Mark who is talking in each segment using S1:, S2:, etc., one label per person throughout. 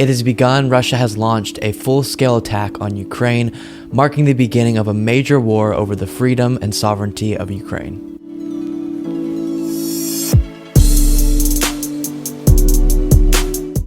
S1: It has begun. Russia has launched a full-scale attack on Ukraine, marking the beginning of a major war over the freedom and sovereignty of Ukraine.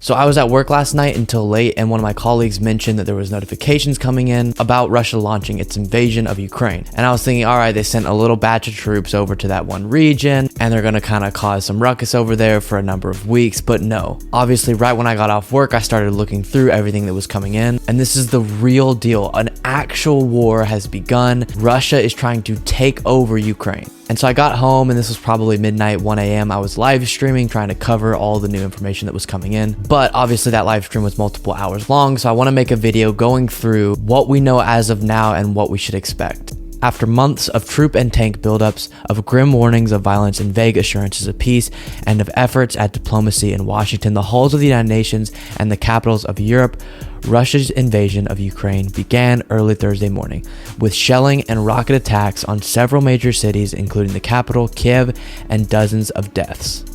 S1: So I was at work last night until late, and one of my colleagues mentioned that there was notifications coming in about Russia launching its invasion of Ukraine. And I was thinking, all right, they sent a little batch of troops over to that one region, and they're gonna kind of cause some ruckus over there for a number of weeks, but no. Obviously, right when I got off work, I started looking through everything that was coming in, and this is the real deal. An actual war has begun. Russia is trying to take over Ukraine. And so I got home, and this was probably midnight, 1 a.m. I was live streaming, trying to cover all the new information that was coming in. But obviously that live stream was multiple hours long, so I want to make a video going through what we know as of now and what we should expect. After months of troop and tank buildups, of grim warnings of violence and vague assurances of peace, and of efforts at diplomacy in Washington, the halls of the United Nations, and the capitals of Europe, Russia's invasion of Ukraine began early Thursday morning, with shelling and rocket attacks on several major cities, including the capital, Kiev, and dozens of deaths.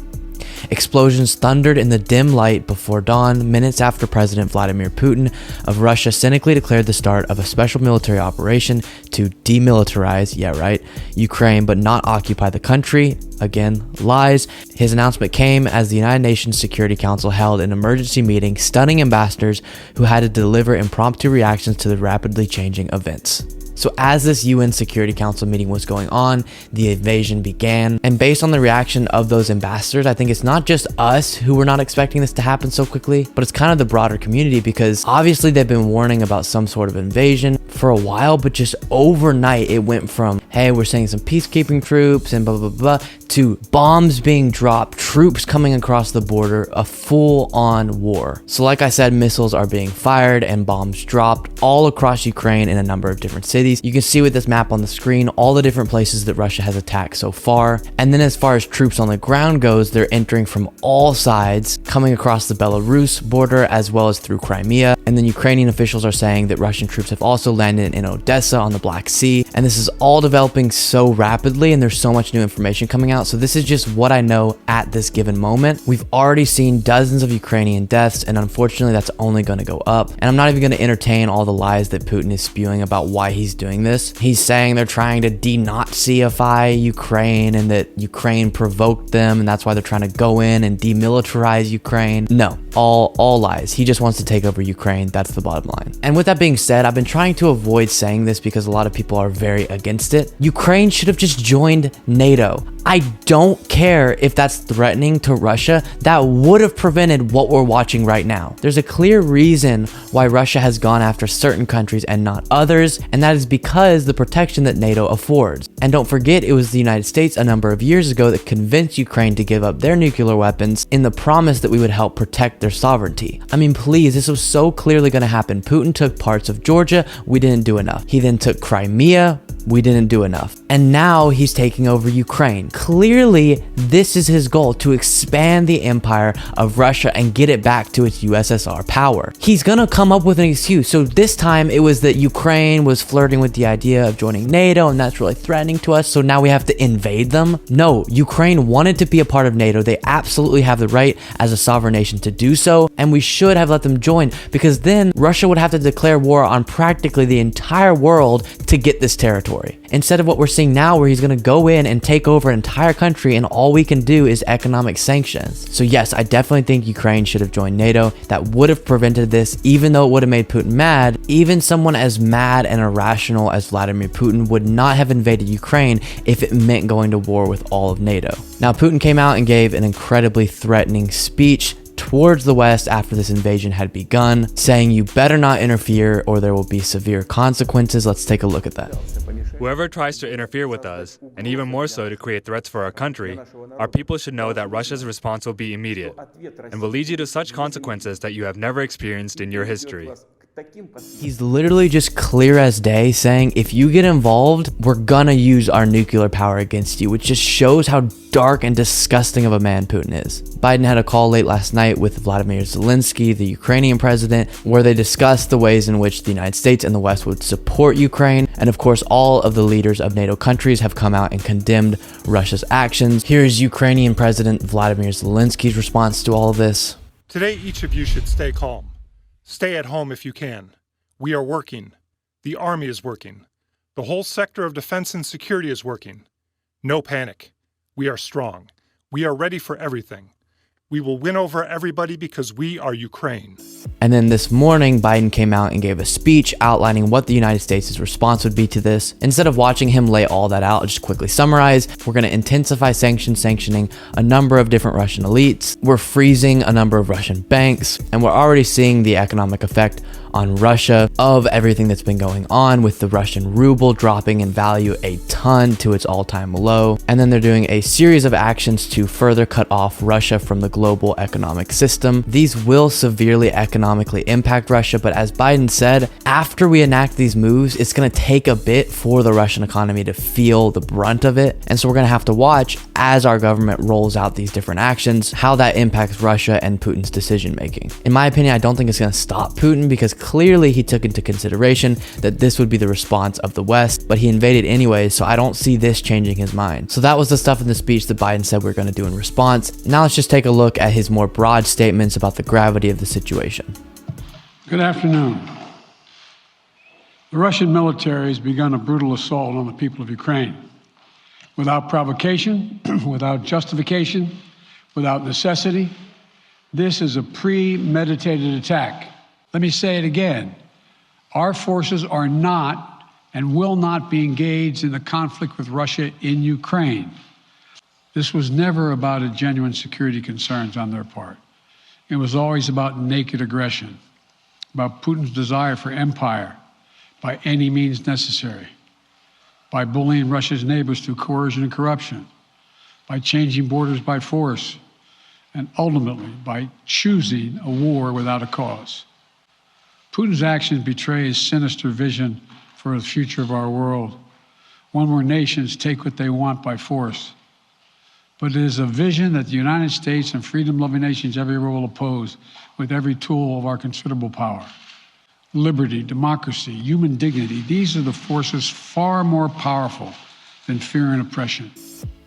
S1: Explosions thundered in the dim light before dawn, minutes after President Vladimir Putin of Russia cynically declared the start of a special military operation to demilitarize, Ukraine, but not occupy the country. Again, lies. His announcement came as the United Nations Security Council held an emergency meeting, stunning ambassadors who had to deliver impromptu reactions to the rapidly changing events. So as this UN Security Council meeting was going on, the invasion began. And based on the reaction of those ambassadors, I think it's not just us who were not expecting this to happen so quickly, but it's kind of the broader community, because obviously they've been warning about some sort of invasion for a while, but just overnight it went from, hey, we're sending some peacekeeping troops and blah, blah, blah, to bombs being dropped, troops coming across the border, a full-on war. So like I said, missiles are being fired and bombs dropped all across Ukraine in a number of different cities. You can see with this map on the screen all the different places that Russia has attacked so far. And then as far as troops on the ground goes, they're entering from all sides, coming across the Belarus border as well as through Crimea. And then Ukrainian officials are saying that Russian troops have also landed in Odessa on the Black Sea. And this is all developing so rapidly, and there's so much new information coming out. So this is just what I know at this given moment. We've already seen dozens of Ukrainian deaths, and unfortunately that's only going to go up. And I'm not even going to entertain all the lies that Putin is spewing about why he's doing this. He's saying they're trying to denazify Ukraine and that Ukraine provoked them, and that's why they're trying to go in and demilitarize Ukraine. No, all lies. He just wants to take over Ukraine. That's the bottom line. And with that being said, I've been trying to avoid saying this because a lot of people are very against it. Ukraine should have just joined NATO. I don't care if that's threatening to Russia. That would have prevented what we're watching right now. There's a clear reason why Russia has gone after certain countries and not others, and that is because the protection that NATO affords. And don't forget, it was the United States a number of years ago that convinced Ukraine to give up their nuclear weapons in the promise that we would help protect their sovereignty. I mean, please, this was so clearly going to happen. Putin took parts of Georgia. We didn't do enough. He then took Crimea. We didn't do enough. And now he's taking over Ukraine. Clearly, this is his goal, to expand the empire of Russia and get it back to its USSR power. He's gonna come up with an excuse. So this time it was that Ukraine was flirting with the idea of joining NATO, and that's really threatening to us, so now we have to invade them. No, Ukraine wanted to be a part of NATO. They absolutely have the right as a sovereign nation to do so, and we should have let them join, because then Russia would have to declare war on practically the entire world to get this territory. Instead of what we're seeing now, where he's going to go in and take over an entire country and all we can do is economic sanctions. So yes, I definitely think Ukraine should have joined NATO. That would have prevented this, even though it would have made Putin mad. Even someone as mad and irrational as Vladimir Putin would not have invaded Ukraine if it meant going to war with all of NATO. Now, Putin came out and gave an incredibly threatening speech towards the West after this invasion had begun, saying you better not interfere or there will be severe consequences. Let's take a look at that.
S2: Whoever tries to interfere with us, and even more so to create threats for our country, our people should know that Russia's response will be immediate and will lead you to such consequences that you have never experienced in your history.
S1: He's literally just clear as day saying, if you get involved, we're gonna use our nuclear power against you, which just shows how dark and disgusting of a man Putin is. Biden had a call late last night with Vladimir Zelensky, the Ukrainian president, where they discussed the ways in which the United States and the West would support Ukraine. And of course, all of the leaders of NATO countries have come out and condemned Russia's actions. Here's Ukrainian President Vladimir Zelensky's response to all of this.
S3: Today, each of you should stay calm. Stay at home if you can. We are working. The Army is working. The whole sector of defense and security is working. No panic. We are strong. We are ready for everything. We will win over everybody because we are Ukraine.
S1: And then this morning, Biden came out and gave a speech outlining what the United States' response would be to this. Instead of watching him lay all that out, I'll just quickly summarize. We're going to intensify sanctioning a number of different Russian elites. We're freezing a number of Russian banks, and we're already seeing the economic effect on Russia of everything that's been going on, with the Russian ruble dropping in value a ton to its all-time low. And then they're doing a series of actions to further cut off Russia from the global economic system. These will severely economically impact Russia, but as Biden said, after we enact these moves, it's going to take a bit for the Russian economy to feel the brunt of it. And so we're going to have to watch, as our government rolls out these different actions, how that impacts Russia and Putin's decision making. In my opinion, I don't think it's going to stop Putin, because clearly he took into consideration that this would be the response of the West, but he invaded anyways, so I don't see this changing his mind. So that was the stuff in the speech that Biden said we're going to do in response. Now let's just take a look at his more broad statements about the gravity of the situation.
S4: Good afternoon. The Russian military has begun a brutal assault on the people of Ukraine. Without provocation, without justification, without necessity, this is a premeditated attack. Let me say it again. Our forces are not and will not be engaged in the conflict with Russia in Ukraine. This was never about a genuine security concerns on their part. It was always about naked aggression, about Putin's desire for empire by any means necessary, by bullying Russia's neighbors through coercion and corruption, by changing borders by force, and ultimately by choosing a war without a cause. Putin's actions betray his sinister vision for the future of our world, one where nations take what they want by force. But it is a vision that the United States and freedom-loving nations everywhere will oppose with every tool of our considerable power. Liberty, democracy, human dignity, these are the forces far more powerful than fear and oppression.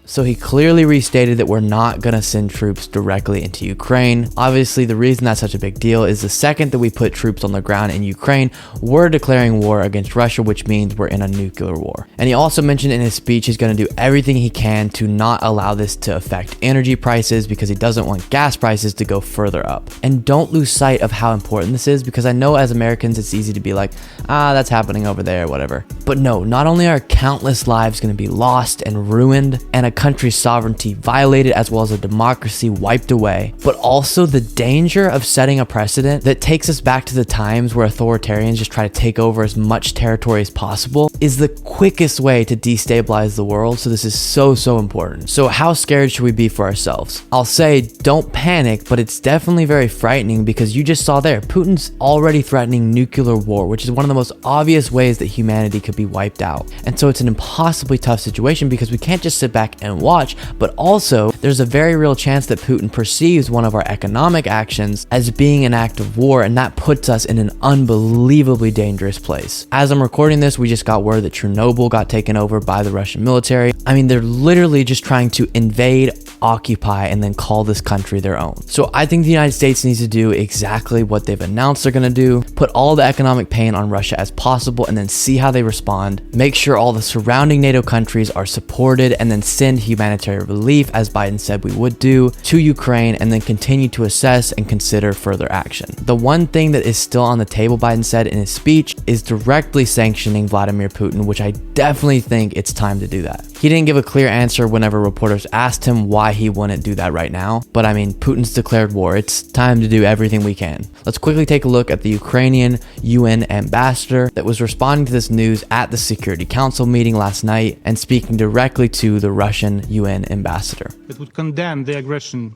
S1: So he clearly restated that we're not going to send troops directly into Ukraine. Obviously, the reason that's such a big deal is the second that we put troops on the ground in Ukraine, we're declaring war against Russia, which means we're in a nuclear war. And he also mentioned in his speech he's going to do everything he can to not allow this to affect energy prices, because he doesn't want gas prices to go further up. And don't lose sight of how important this is, because I know as Americans it's easy to be like, that's happening over there, whatever. But no, not only are countless lives going to be lost and ruined, and a country's sovereignty violated, as well as a democracy wiped away, but also the danger of setting a precedent that takes us back to the times where authoritarians just try to take over as much territory as possible is the quickest way to destabilize the world. So this is so important. So how scared should we be for ourselves? I'll say don't panic, but it's definitely very frightening, because you just saw there, Putin's already threatening nuclear war, which is one of the most obvious ways that humanity could be wiped out. And so it's an impossibly tough situation, because we can't just sit back and watch, but also there's a very real chance that Putin perceives one of our economic actions as being an act of war, and that puts us in an unbelievably dangerous place. As I'm recording this, we just got word that Chernobyl got taken over by the Russian military. I mean, they're literally just trying to invade, occupy, and then call this country their own. So I think the United States needs to do exactly what they've announced they're going to do, put all the economic pain on Russia as possible, and then see how they respond, make sure all the surrounding NATO countries are supported, and then send humanitarian relief, as Biden said we would do, to Ukraine, and then continue to assess and consider further action. The one thing that is still on the table, Biden said in his speech, is directly sanctioning Vladimir Putin, which I definitely think it's time to do that. He didn't give a clear answer whenever reporters asked him why he wouldn't do that right now, but I mean, Putin's declared war. It's time to do everything we can. Let's quickly take a look at the Ukrainian UN ambassador that was responding to this news at the Security Council meeting last night and speaking directly to the Russian UN ambassador.
S5: That would condemn the aggression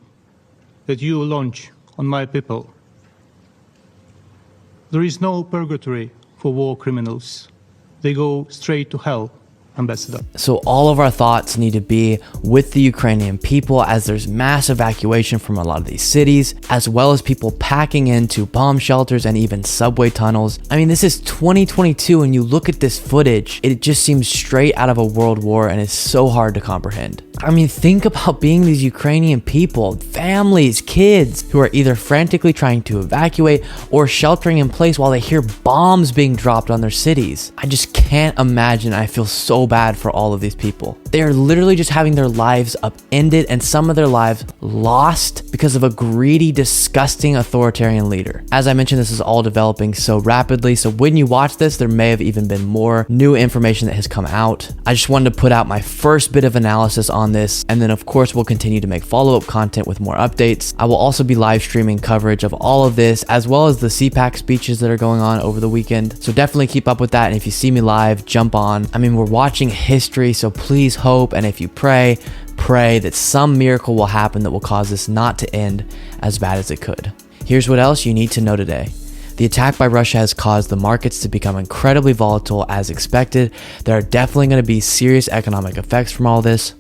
S5: that you launch on my people. There is no purgatory for war criminals. They go straight to hell ambassador.
S1: So all of our thoughts need to be with the Ukrainian people as there's mass evacuation from a lot of these cities, as well as people packing into bomb shelters and even subway tunnels. I mean, this is 2022 and you look at this footage, it just seems straight out of a world war and it's so hard to comprehend. I mean, think about being these Ukrainian people, families, kids who are either frantically trying to evacuate or sheltering in place while they hear bombs being dropped on their cities. I just can't imagine. I feel so bad for all of these people. They are literally just having their lives upended and some of their lives lost because of a greedy, disgusting authoritarian leader. As I mentioned, this is all developing so rapidly, so when you watch this, there may have even been more new information that has come out. I just wanted to put out my first bit of analysis on this, and then of course we'll continue to make follow-up content with more updates. I will also be live streaming coverage of all of this, as well as the CPAC speeches that are going on over the weekend, so definitely keep up with that, and if you see me live, jump on. I mean, we're watching history, so please hope, and if you pray that some miracle will happen that will cause this not to end as bad as it could. Here's what else you need to know today. The attack by Russia has caused the markets to become incredibly volatile as expected. There are definitely going to be serious economic effects from all this.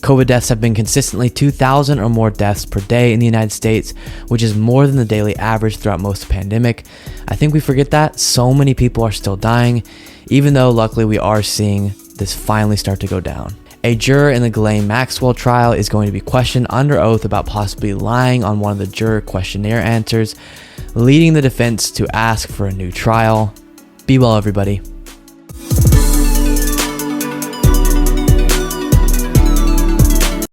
S1: COVID deaths have been consistently 2,000 or more deaths per day in the United States, which is more than the daily average throughout most of the pandemic. I think we forget that. So many people are still dying, even though luckily we are seeing this finally start to go down. A juror in the Ghislaine Maxwell trial is going to be questioned under oath about possibly lying on one of the juror questionnaire answers, leading the defense to ask for a new trial. Be well, everybody.